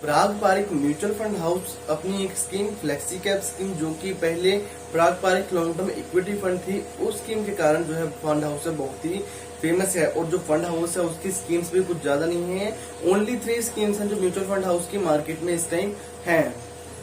पारंपरिक mutual fund house अपनी एक स्कीम फ्लेक्सी कैप स्कीम जो कि पहले पारंपरिक लॉन्ग टर्म इक्विटी फंड थी, उस स्कीम के कारण जो है फंड हाउस है बहुत ही फेमस है। और जो फंड हाउस है उसकी स्कीम्स भी कुछ ज्यादा नहीं है, ओनली 3 स्कीम्स हैं जो म्यूचुअल फंड हाउस की मार्केट में इस टाइम है।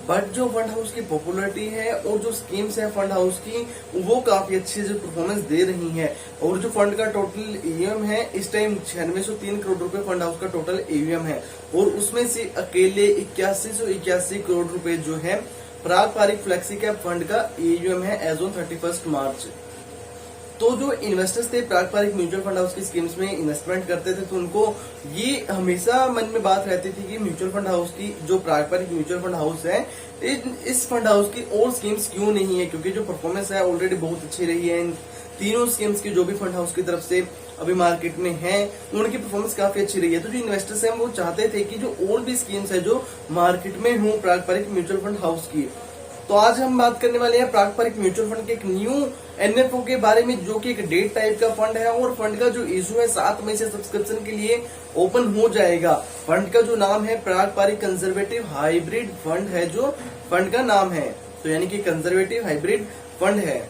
बट जो फंड हाउस की पॉपुलरिटी है और जो स्कीम्स है फंड हाउस की, वो काफी अच्छी जो परफॉर्मेंस दे रही है। और जो फंड का टोटल एयूएम है इस टाइम 9603 करोड़ रुपए फंड हाउस का टोटल एयूएम है, और उसमें से अकेले 8181 करोड़ रुपए जो है पारंपरिक फ्लेक्सी कैप फंड का एयूएम है एज ऑन 31 मार्च। तो जो इन्वेस्टर्स थे पारंपरिक म्यूचुअल फंड हाउस की स्कीम्स में इन्वेस्टमेंट करते थे, तो उनको ये हमेशा मन में बात रहती थी कि म्यूचुअल फंड हाउस की जो पारंपरिक म्यूचुअल फंड हाउस है, इस फंड हाउस की और स्कीम्स क्यों नहीं है, क्योंकि जो परफॉर्मेंस है ऑलरेडी बहुत अच्छी रही है। इन तीनों स्कीम्स की जो भी फंड हाउस की तरफ से अभी मार्केट में है, उनकी परफॉर्मेंस काफी अच्छी रही है। तो जो इन्वेस्टर्स हैं वो चाहते थे कि जो और भी स्कीम्स है जो मार्केट में हो पारंपरिक म्यूचुअल फंड हाउस की। तो आज हम बात करने वाले हैं पारंपरिक म्यूचुअल फंड के एक न्यू एनएफओ के बारे में, जो कि एक डेट टाइप का फंड है, और फंड का जो इशू है 7 मई से सब्सक्रिप्शन के लिए ओपन हो जाएगा। फंड का जो नाम है पारंपरिक कंजर्वेटिव हाइब्रिड फंड है, जो फंड का नाम है, तो यानी कि कंजर्वेटिव हाइब्रिड फंड है।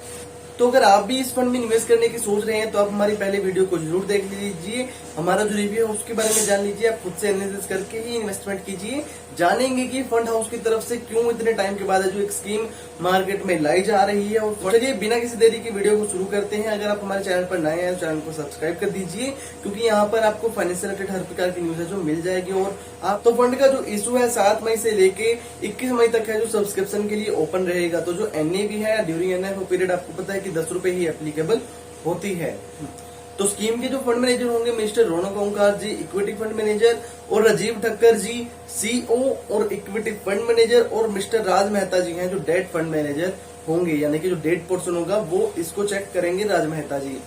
तो अगर आप भी इस फंड में इन्वेस्ट करने की सोच रहे हैं तो आप हमारी पहले वीडियो को जरूर देख लीजिए, हमारा जो रिव्यू है उसके बारे में जान लीजिए, आप खुद से एनालिसिस करके ही इन्वेस्टमेंट कीजिए। जानेंगे कि फंड हाउस की तरफ से क्यों इतने टाइम के बाद जो एक स्कीम मार्केट में लाई जा रही है। और चलिए बिना किसी देरी की वीडियो को शुरू करते हैं। अगर आप हमारे चैनल पर नए हैं तो चैनल को सब्सक्राइब कर दीजिए, क्योंकि यहाँ पर आपको फाइनेंशियल रिलेटेड हर प्रकार की न्यूज है जो मिल जाएगी। और आप तो फंड का जो इशू है 7 मई से लेके 21 मई तक है जो सब्सक्रिप्शन के लिए ओपन रहेगा। तो जो एनएवी है ड्यूरिंग एनएफओ पीरियड आपको पता है कि 10 रुपए ही एप्लीकेबल होती है। तो स्कीम के जो फंड मैनेजर होंगे मिस्टर रौनक ओंकार जी इक्विटी फंड मैनेजर, और राजीव ठक्कर जी सीओ और इक्विटी फंड मैनेजर, और मिस्टर राज मेहता जी हैं जो डेट फंड मैनेजर होंगे, यानी कि जो डेट पोर्शन होगा वो इसको चेक करेंगे राज मेहता जी।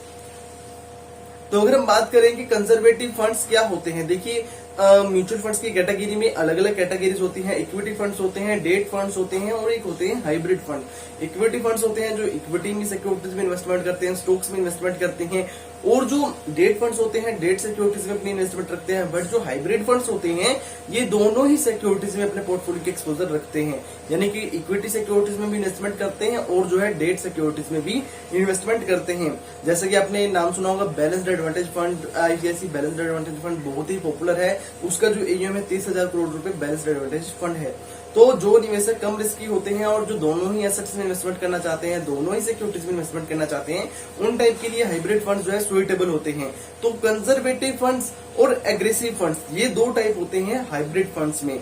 तो अगर हम बात करें कि कंजर्वेटिव फंड्स क्या होते हैं, देखिए म्यूचुअल फंड्स की कैटेगरी में अलग अलग कैटेगरीज होती हैं। इक्विटी फंड्स होते हैं, डेट फंड्स होते हैं, और एक होते हैं हाइब्रिड फंड। इक्विटी फंड्स होते हैं जो इक्विटी में सिक्योरिटीज में इन्वेस्टमेंट करते हैं, स्टॉक्स में इन्वेस्टमेंट करते हैं। और जो डेट फंड्स होते हैं डेट सिक्योरिटीज में अपनी इन्वेस्टमेंट रखते हैं। बट जो हाइब्रिड फंड्स होते हैं ये दोनों ही सिक्योरिटीज में अपने पोर्टफोलियो के एक्सपोजर रखते हैं, यानी कि इक्विटी सिक्योरिटीज में भी इन्वेस्टमेंट करते हैं और जो है डेट सिक्योरिटीज में भी इन्वेस्टमेंट करते हैं। जैसे कि आपने नाम सुना होगा balanced advantage fund, ICICI balanced advantage fund बहुत ही पॉपुलर है। उसका जो एयूएम है 30,000 करोड़ रुपए बैलेंस्ड एडवांटेज फंड है। तो जो निवेशक कम रिस्की होते हैं और जो दोनों ही एसेट्स में इन्वेस्टमेंट करना चाहते हैं, दोनों ही सिक्योरिटीज में इन्वेस्टमेंट करना चाहते हैं, उन टाइप के लिए हाइब्रिड फंड्स जो है सुइटेबल होते हैं। तो कंजर्वेटिव फंड्स और एग्रेसिव फंड्स ये 2 टाइप होते हैं हाइब्रिड फंड्स में।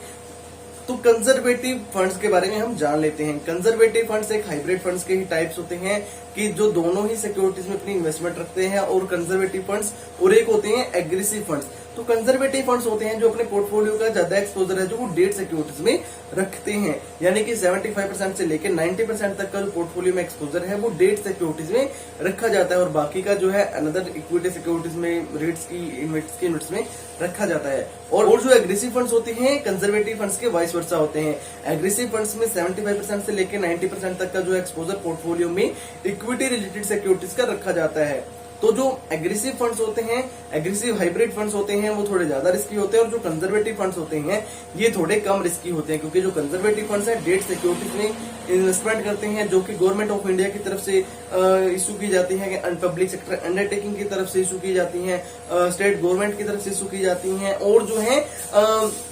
तो कंजर्वेटिव फंड्स के बारे में हम जान लेते हैं। कंजर्वेटिव फंड्स एक हाइब्रिड फंड्स के ही टाइप्स होते हैं कि जो दोनों ही सिक्योरिटीज में अपनी इन्वेस्टमेंट रखते हैं, और कंजर्वेटिव फंड्स, और एक होते हैं एग्रेसिव फंड्स। तो कंजर्वेटिव फंड्स होते हैं जो अपने पोर्टफोलियो का ज्यादा एक्सपोजर है जो वो डेट सिक्योरिटीज में रखते हैं, यानी कि 75% से लेकर 90% तक का जो पोर्टफोलियो में एक्सपोजर है वो डेट सिक्योरिटीज में रखा जाता है, और बाकी का जो है अनदर इक्विटी सिक्योरिटीज में रेट्स की इन्वेस्ट्स में रखा जाता है। और जो एग्रेसिव फंड्स होते हैं कंजर्वेटिव फंड्स के वाइस वर्सा होते हैं। एग्रेसिव फंड्स में 75% से लेकर 90% तक का जो एक्सपोजर पोर्टफोलियो में इक्विटी रिलेटेड सिक्योरिटीज का रखा जाता है। तो जो एग्रेसिव फंड्स होते हैं, एग्रेसिव हाइब्रिड फंड्स होते हैं, वो थोड़े ज्यादा रिस्की होते हैं, और जो कंजर्वेटिव फंड्स होते हैं ये थोड़े कम रिस्की होते हैं, क्योंकि जो कंजर्वेटिव फंड्स हैं डेट सिक्योरिटीज में इन्वेस्टमेंट करते हैं, जो कि गवर्नमेंट ऑफ इंडिया की तरफ से इशू की जाती है, पब्लिक सेक्टर अंडरटेकिंग की तरफ से इशू की जाती है, स्टेट गवर्नमेंट की तरफ से इशू की जाती है, और जो है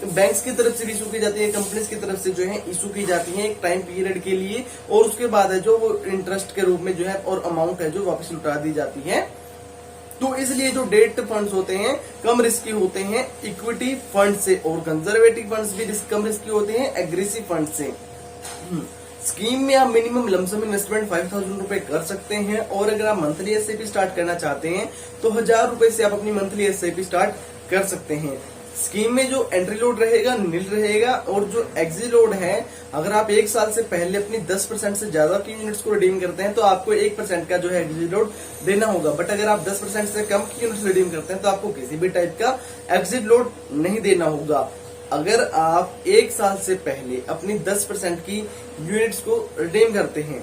बैंक्स की तरफ से भी इशू की जाती है, कंपनीज की तरफ से जो है इशू की जाती है एक टाइम पीरियड के लिए, और उसके बाद है जो वो इंटरेस्ट के रूप में जो है और अमाउंट है जो वापस लौटा दी जाती है। तो इसलिए जो डेट फंड्स होते हैं कम रिस्की होते हैं इक्विटी फंड से, और कंजर्वेटिव फंड्स भी कम रिस्की होते हैं एग्रेसिव फंड से। स्कीम में आप मिनिमम लमसम इन्वेस्टमेंट 5,000 रुपए कर सकते हैं, और अगर आप मंथली एसआईपी स्टार्ट करना चाहते हैं तो 1,000 रुपए से आप अपनी मंथली एसआईपी स्टार्ट कर सकते हैं। स्कीम में जो एंट्री लोड रहेगा नील रहेगा, और जो एग्जिट लोड है अगर आप 1 साल से पहले अपनी 10% से ज्यादा की यूनिट्स को रिडीम करते हैं तो आपको 1% का जो है एग्जिट लोड देना होगा। बट अगर आप 10% से कम की यूनिट्स रिडीम करते हैं तो आपको किसी भी टाइप का एग्जिट लोड नहीं देना होगा। अगर आप 1 साल से पहले अपनी 10% की यूनिट्स को रिडीम करते हैं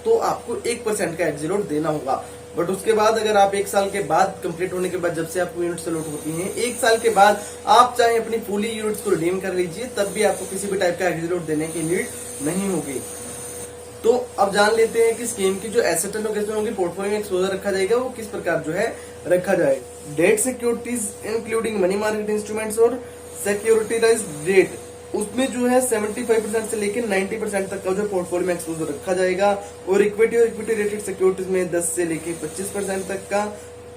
तो आपको 1% का एग्जिट लोड देना होगा। बट उसके बाद अगर आप 1 साल के बाद कंप्लीट होने के बाद जब से आपको यूनिट्स अलॉट होती हैं, 1 साल के बाद आप चाहे अपनी फुली यूनिट्स को रिडीम कर लीजिए, तब भी आपको किसी भी टाइप का एग्जिट अलॉट देने की नीड नहीं होगी। तो अब जान लेते हैं कि स्कीम की जो एसेट एलोकेशन होगी, पोर्टफोलियो में एक्सपोजर रखा जाएगा, वो किस प्रकार जो है रखा जाए। Debt securities including money market instruments और सिक्योरिटाइज डेट, उसमें जो है 75% से लेकर 90% तक का जो पोर्टफोलियो में एक्सपोजर रखा जाएगा। और इक्विटी और इक्विटी रेटेड सिक्योरिटीज में 10 से लेकर 25% तक का।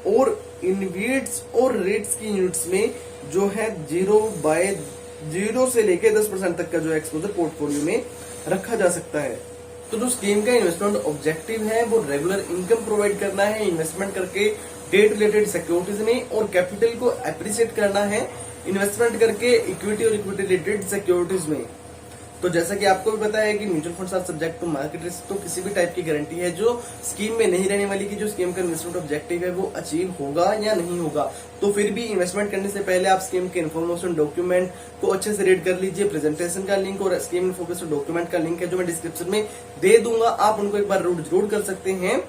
और इनवेट्स और रेट्स की यूनिट्स में जो है 0 से लेकर 10% तक का जो एक्सपोजर पोर्टफोलियो में रखा जा सकता है। तो जो स्कीम का इन्वेस्टमेंट ऑब्जेक्टिव है वो रेगुलर इनकम प्रोवाइड करना है इन्वेस्टमेंट करके डेट रिलेटेड सिक्योरिटीज में, और कैपिटल को एप्रिशिएट करना है इन्वेस्टमेंट करके इक्विटी और इक्विटी रिलेटेड सिक्योरिटीज में। तो जैसा कि आपको भी पता है कि mutual funds are subject to market risk, तो किसी भी टाइप की गारंटी है जो स्कीम में नहीं रहने वाली कि जो स्कीम का इन्वेस्टमेंट ऑब्जेक्टिव है वो अचीव होगा या नहीं होगा। तो फिर भी इन्वेस्टमेंट करने से पहले आप स्कीम के इन्फॉर्मेशन डॉक्यूमेंट को अच्छे से रीड कर लीजिए। प्रेजेंटेशन का लिंक और स्कीम इन्फॉर्मेशन डॉक्यूमेंट का लिंक है जो मैं डिस्क्रिप्शन में दे दूंगा, आप उनको एक बार जरूर कर सकते हैं।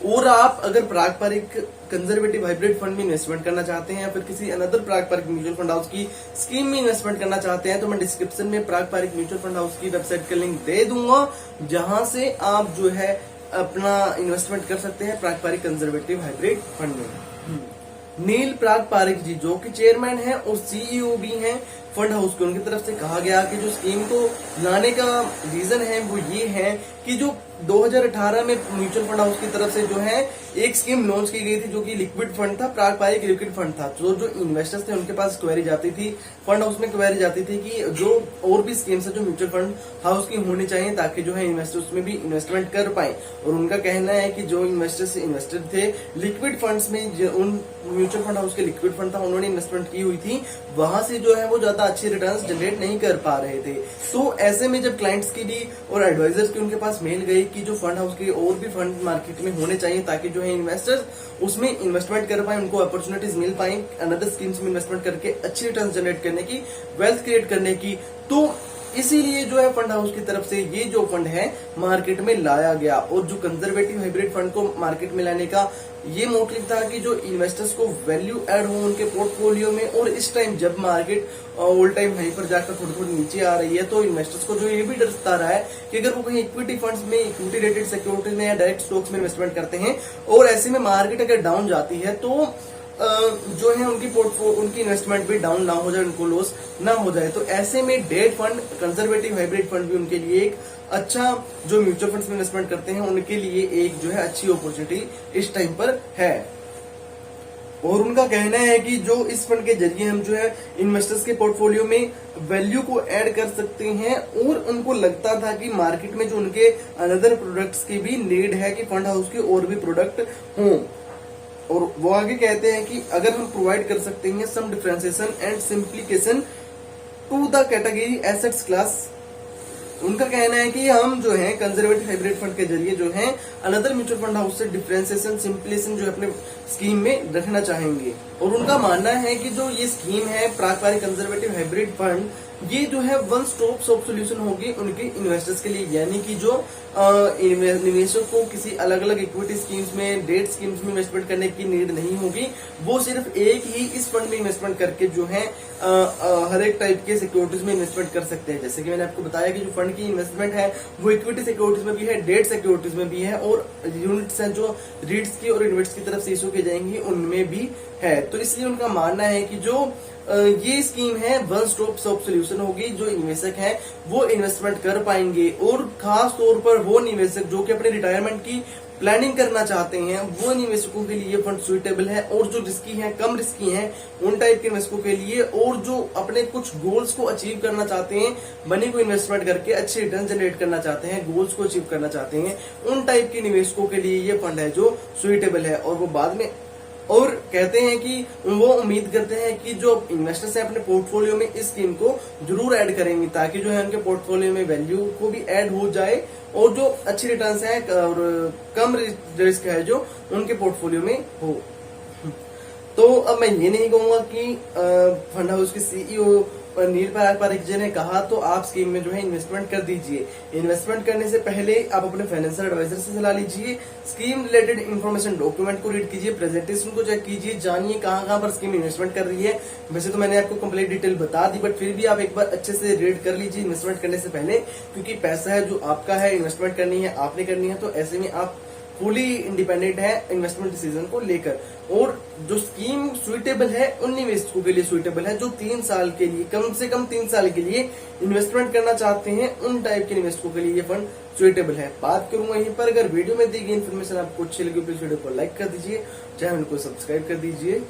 और आप अगर पारंपरिक कंजर्वेटिव हाइब्रिड फंड में इन्वेस्टमेंट करना चाहते हैं या फिर किसी अनदर पारंपरिक म्यूचुअल फंड हाउस की स्कीम में इन्वेस्टमेंट करना चाहते हैं, तो मैं डिस्क्रिप्शन में पारंपरिक म्यूचुअल फंड हाउस की वेबसाइट का लिंक दे दूंगा, जहां से आप जो है अपना इन्वेस्टमेंट कर सकते हैं पारंपरिक कंजर्वेटिव हाइब्रिड फंड में। नील पारंपरिक जी जो कि चेयरमैन है और सीईओ भी हैं फंड हाउस के, उनकी तरफ से कहा गया कि जो स्कीम को लाने का रीजन है वो ये है कि जो 2018 में म्यूचुअल फंड हाउस की तरफ से जो है एक स्कीम लॉन्च की गई थी जो कि लिक्विड फंड था, पारंपरिक लिक्विड फंड था। तो जो इन्वेस्टर्स थे उनके पास क्वेरी जाती थी, फंड हाउस में क्वेरी जाती थी कि जो और भी स्कीम्स है जो म्यूचुअल फंड हाउस की होनी चाहिए ताकि जो है इन्वेस्टर्स में भी इन्वेस्टमेंट कर पाए। और उनका कहना है कि जो इन्वेस्टर्स इन्वेस्टेड थे लिक्विड फंड्स में, उन म्यूचुअल फंड हाउस के लिक्विड फंड था उन्होंने इन्वेस्टमेंट की हुई थी, वहां से जो है वो ज्यादा अच्छे रिटर्न्स जनरेट नहीं कर पा रहे थे। तो ऐसे में जब क्लाइंट्स की भी और एडवाइजर्स की उनके पास मेल गई कि जो फंड हाउस के और भी फंड मार्केट में होने चाहिए ताकि जो है इन्वेस्टर्स उसमें इन्वेस्टमेंट कर पाए, उनको अपॉर्चुनिटीज मिल पाए अनदर स्कीम्स में इन्वेस्टमेंट करके अच्छे रिटर्न जनरेट करने की, वेल्थ क्रिएट करने की। तो इसीलिए जो है फंड हाउस की तरफ से ये जो फंड है मार्केट में लाया गया। और जो कंजर्वेटिव हाइब्रिड फंड को मार्केट में लाने का ये मोटिव था कि जो इन्वेस्टर्स को वैल्यू ऐड हो उनके पोर्टफोलियो में। और इस टाइम जब मार्केट ऑल टाइम हाई पर जाकर थोड़ी थोड़ी नीचे आ रही है तो इन्वेस्टर्स को जो ये भी डर सता रहा है कि अगर वो कहीं इक्विटी फंड्स में, इक्विटी रेटेड सिक्योरिटीज में या डायरेक्ट स्टॉक्स में इन्वेस्टमेंट करते हैं और ऐसे में मार्केट अगर डाउन जाती है तो जो है उनकी इन्वेस्टमेंट भी डाउन ना हो जाए, उनको लॉस ना हो जाए। तो ऐसे में debt fund, conservative hybrid fund भी उनके लिए एक अच्छा, जो म्यूचुअल फंड्स में इन्वेस्टमेंट करते हैं उनके लिए एक जो है अच्छी अपॉर्चुनिटी इस टाइम पर है। और उनका कहना है कि जो इस फंड के जरिए हम जो है इन्वेस्टर्स के पोर्टफोलियो में वैल्यू को ऐड कर सकते हैं। और उनको लगता था कि मार्केट में जो उनके अनदर प्रोडक्ट्स की भी नीड है कि फंड हाउस के और भी प्रोडक्ट हों। और वो आगे कहते हैं कि अगर हम प्रोवाइड कर सकते हैं some differentiation and simplification to the category assets class, उनका कहना है कि हम जो है कंजर्वेटिव हाइब्रिड फंड के जरिए जो है अनदर म्यूचुअल फंड हाउस से डिफरेंशिएशन, सिंप्लीकेशन जो है अपने स्कीम में रखना चाहेंगे। और उनका मानना है कि जो ये स्कीम है पारंपरिक कंजर्वेटिव हाइब्रिड फंड, ये जो है वन स्टॉप शॉप सोल्यूशन होगी उनके इन्वेस्टर्स के लिए। यानी कि जो निवेशक को किसी अलग अलग इक्विटी स्कीम्स में, डेट स्कीम्स में इन्वेस्टमेंट करने की नीड नहीं होगी, वो सिर्फ एक ही इस फंड में इन्वेस्टमेंट करके जो है हर एक टाइप के सिक्योरिटीज में इन्वेस्टमेंट कर सकते हैं। जैसे कि मैंने आपको बताया कि जो फंड की इन्वेस्टमेंट है वो इक्विटी सिक्योरिटीज में भी है, डेट सिक्योरिटीज में भी है, और यूनिट्स हैं जो रीट्स की और इन्वेस्ट्स की तरफ से इशू की जाएंगी उनमें भी है। तो इसलिए उनका मानना है कि जो ये स्कीम है वन स्टॉप शॉप सोल्यूशन होगी, जो निवेशक हैं वो इन्वेस्टमेंट कर पाएंगे। और खास तौर पर वो निवेशक जो कि अपने रिटायरमेंट की प्लानिंग करना चाहते हैं, वो निवेशकों के लिए फंड सुइटेबल है। और जो रिस्की हैं, कम रिस्की हैं, उन टाइप के निवेशकों के लिए, और जो अपने कुछ गोल्स को अचीव करना चाहते हैं, मनी को इन्वेस्टमेंट करके अच्छे रिटर्न जनरेट करना चाहते हैं, गोल्स को अचीव करना चाहते हैं, उन टाइप के निवेशकों के लिए ये फंड है जो सुइटेबल है। और वो बाद में और कहते हैं कि वो उम्मीद करते हैं कि जो इन्वेस्टर्स हैं अपने पोर्टफोलियो में इस स्कीम को जरूर ऐड करेंगे ताकि जो है उनके पोर्टफोलियो में वैल्यू को भी ऐड हो जाए और जो अच्छी रिटर्न्स हैं और कम रिस्क है जो उनके पोर्टफोलियो में हो। तो अब मैं ये नहीं कहूंगा कि फंड हाउस के सीईओ नील पराग पारिक जी ने कहा, तो आप स्कीम में जो है इन्वेस्टमेंट कर दीजिए। इन्वेस्टमेंट करने से पहले आप अपने फाइनेंशियल एडवाइजर से सलाह लीजिए, स्कीम रिलेटेड इन्फॉर्मेशन डॉक्यूमेंट को रीड कीजिए, प्रेजेंटेशन को चेक कीजिए, जानिए कहाँ पर स्कीम इन्वेस्टमेंट कर रही है। वैसे तो मैंने आपको कंप्लीट डिटेल बता दी, बट फिर भी आप एक बार अच्छे से रीड कर लीजिए इन्वेस्टमेंट करने से पहले, क्योंकि पैसा है जो आपका है, इन्वेस्टमेंट करनी है आपने करनी है, तो ऐसे में आप फुली इंडिपेंडेंट है इन्वेस्टमेंट डिसीजन को लेकर। और जो स्कीम सुइटेबल है उन निवेशकों के लिए सुइटेबल है जो 3 साल के लिए, कम से कम 3 साल के लिए इन्वेस्टमेंट करना चाहते हैं, उन टाइप के निवेशकों के लिए ये फंड सुइटेबल है। बात करूंगा यहीं पर, अगर वीडियो में दी गई इन्फॉर्मेशन आपको अच्छी लगी प्लीज वीडियो को लाइक कर दीजिए, चैनल को सब्सक्राइब कर दीजिए।